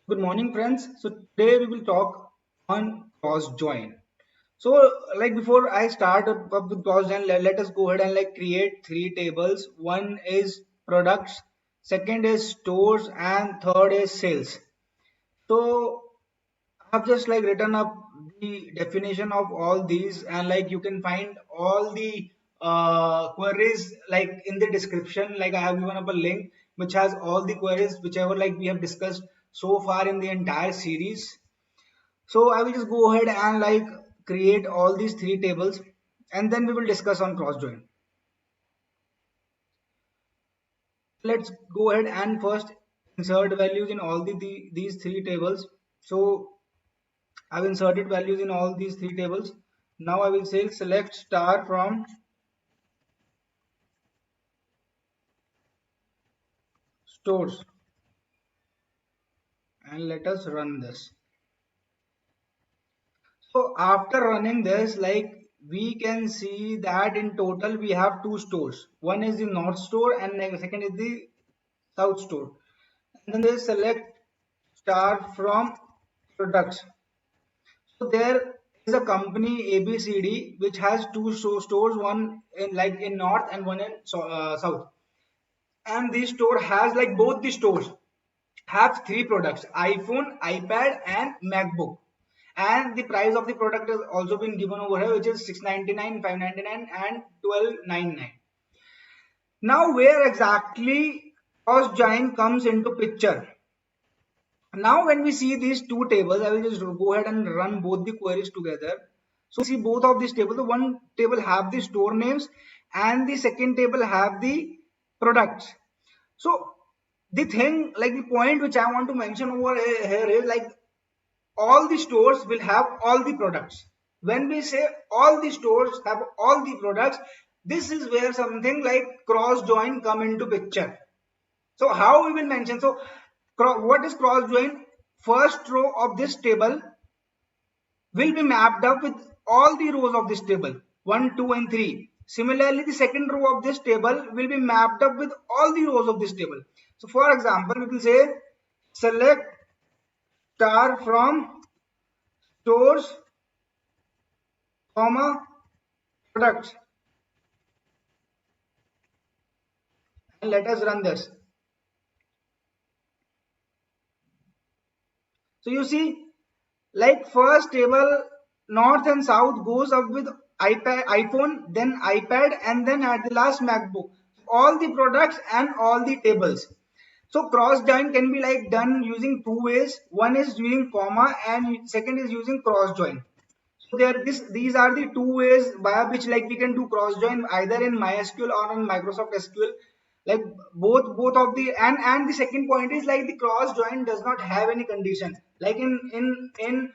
Good morning, friends. So today we will talk on cross join. So before I start up with cross join, let us go ahead and create three tables. One is products, second is stores, and third is sales. So I've just written up the definition of all these, and you can find all the queries in the description. I have given up a link which has all the queries whichever we have discussed so far in the entire series. So I will just go ahead and create all these three tables, and then we will discuss on cross join. Let's go ahead and first insert values in all these three tables. So I've inserted values in all these three tables. Now I will say select star from stores and let us run this. So after running this, we can see that in total we have two stores. One is the north store and second is the south store. And then they select star from products. So there is a company ABCD which has two stores, one in in north and one in south. And this store has both the stores have three products: iPhone, iPad, and MacBook. And the price of the product has also been given over here, which is 699, 599, and 1299. Now, where exactly cross join comes into picture? Now, when we see these two tables, I will just go ahead and run both the queries together. So, see both of these tables. The one table have the store names, and the second table have the products. So, the thing, the point which I want to mention over here is all the stores will have all the products. When we say all the stores have all the products, this is where something like cross join come into picture. So how we will mention? So what is cross join? First row of this table will be mapped up with all the rows of this table 1, 2, and 3. Similarly, the second row of this table will be mapped up with all the rows of this table. So for example, we will say select star from stores, comma, products, and let us run this. So you see, first table, north and south goes up with iPhone, then iPad, and then at the last MacBook. All the products and all the tables. So cross join can be done using two ways. One is using comma, and second is using cross join. So these are the two ways by which we can do cross join either in MySQL or on Microsoft SQL. Like both of the and the second point is the cross join does not have any condition. Like in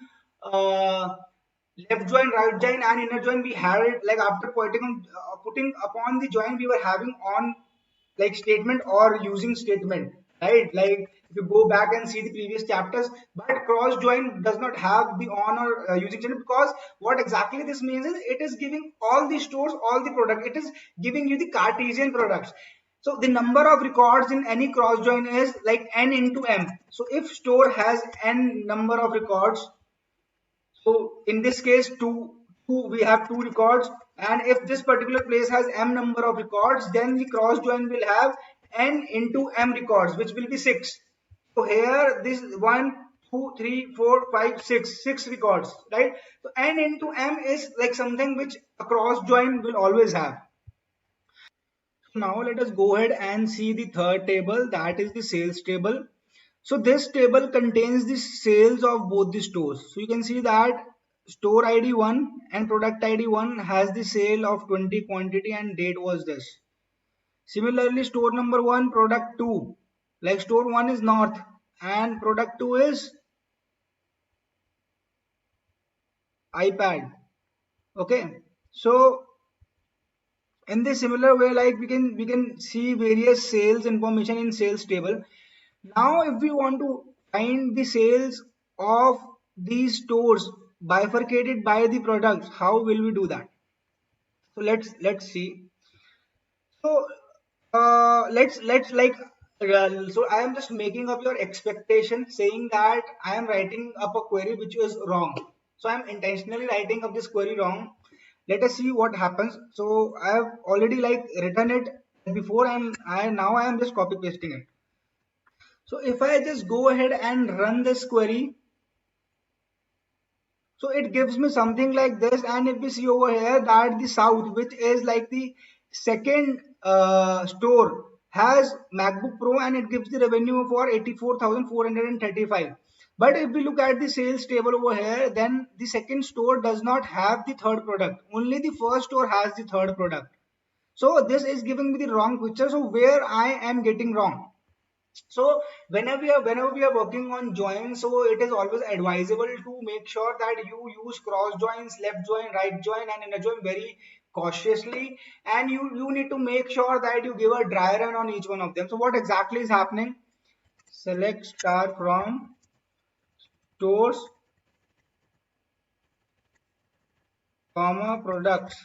left join, right join, and inner join, we had it after putting upon the join, we were having on statement or using statement, right? If you go back and see the previous chapters, but cross join does not have the on or using statement, because what exactly this means is it is giving all the stores all the product, it is giving you the Cartesian products. So the number of records in any cross join is n into m. So if store has n number of records, so in this case, we have two records, and if this particular place has m number of records, then the cross join will have n into m records, which will be 6. So here this 1, 2, 3, 4, 5, 6 records, right? So n into m is something which a cross join will always have. Now let us go ahead and see the third table, that is the sales table. So this table contains the sales of both the stores. So you can see that store ID 1 and product ID 1 has the sale of 20 quantity and date was this. Similarly, store number 1, product 2, store 1 is north and product 2 is iPad. Okay, so in this similar way, we can see various sales information in sales table. Now if we want to find the sales of these stores bifurcated by the products, how will we do that? So let's see. So let's So I am just making up your expectation, saying that I am writing up a query which is wrong. So I am intentionally writing up this query wrong. Let us see what happens. So I have already like written it before, and I am just copy pasting it. So if I just go ahead and run this query, so it gives me something like this. And if we see over here that the South, which is like the second store, has MacBook Pro and it gives the revenue for 84,435. But if we look at the sales table over here, then the second store does not have the third product. Only the first store has the third product. So this is giving me the wrong picture. So where I am getting wrong? So whenever we are working on joins, so it is always advisable to make sure that you use cross joins, left join, right join, and inner join very cautiously. And you need to make sure that you give a dry run on each one of them. So what exactly is happening? Select star from stores, comma products,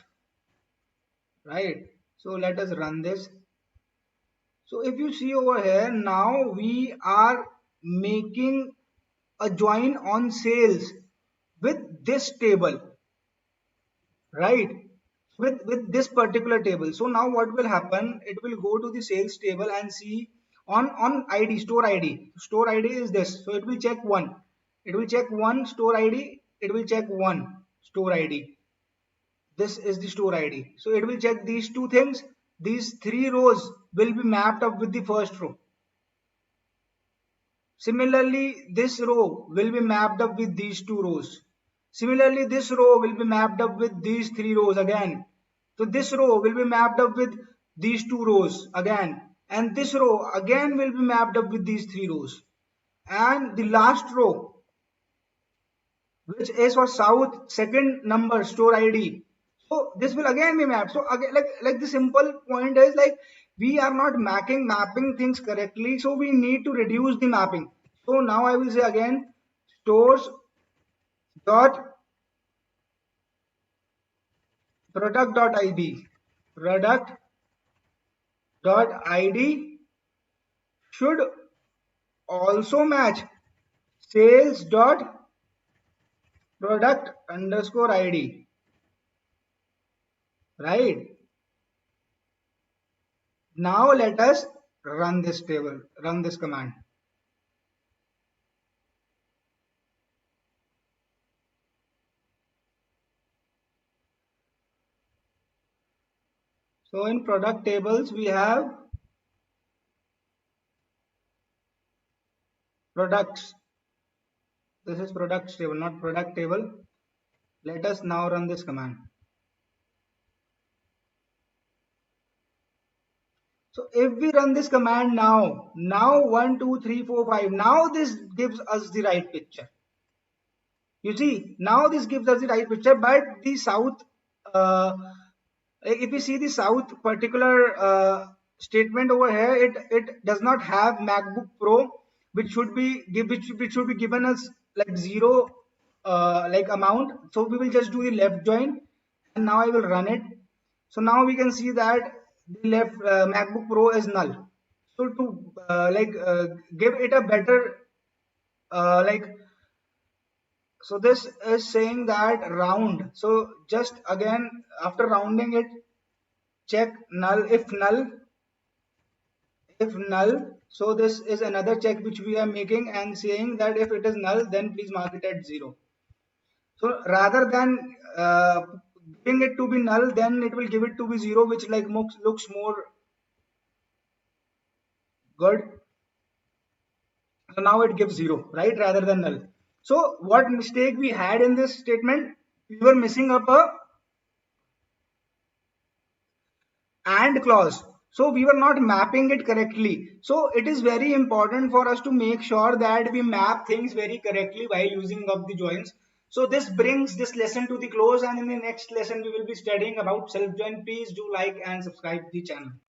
right? So let us run this. So if you see over here, now we are making a join on sales with this table, right? With this particular table. So now what will happen? It will go to the sales table and see on ID, store ID. Store ID is this. So it will check one. It will check one store ID. It will check one store ID. This is the store ID. So it will check these two things. These three rows will be mapped up with the first row. Similarly, this row will be mapped up with these two rows. Similarly, this row will be mapped up with these three rows again. So this row will be mapped up with these two rows again. And this row again will be mapped up with these three rows. And the last row, which is for South second number store ID. So this will again be mapped. So again, like the simple point is like we are not mapping things correctly. So we need to reduce the mapping. So now I will say again, stores dot product dot id, product dot id should also match sales dot product underscore id, right? Now let us run this table, run this command. So in product tables, we have products. This is products table, not product table. Let us now run this command. So if we run this command now 1, 2, 3, 4, 5, now this gives us the right picture. You see, now this gives us the right picture, but the south, if we see the south particular statement over here, it does not have MacBook Pro, which should be which should be given as like zero like amount. So we will just do the left join, and now I will run it. So now we can see that the left MacBook Pro is null. So to give it a better like, so this is saying that round. So just again after rounding it, check null. If null, so this is another check which we are making and saying that if it is null, then please mark it at 0. So rather than giving it to be null, then it will give it to be 0, which like looks more good. So now it gives 0, right, rather than null. So what mistake we had in this statement? We were missing up a and clause. So we were not mapping it correctly. So it is very important for us to make sure that we map things very correctly while using up the joins. So this brings this lesson to the close, and in the next lesson we will be studying about self join. Please do like and subscribe the channel.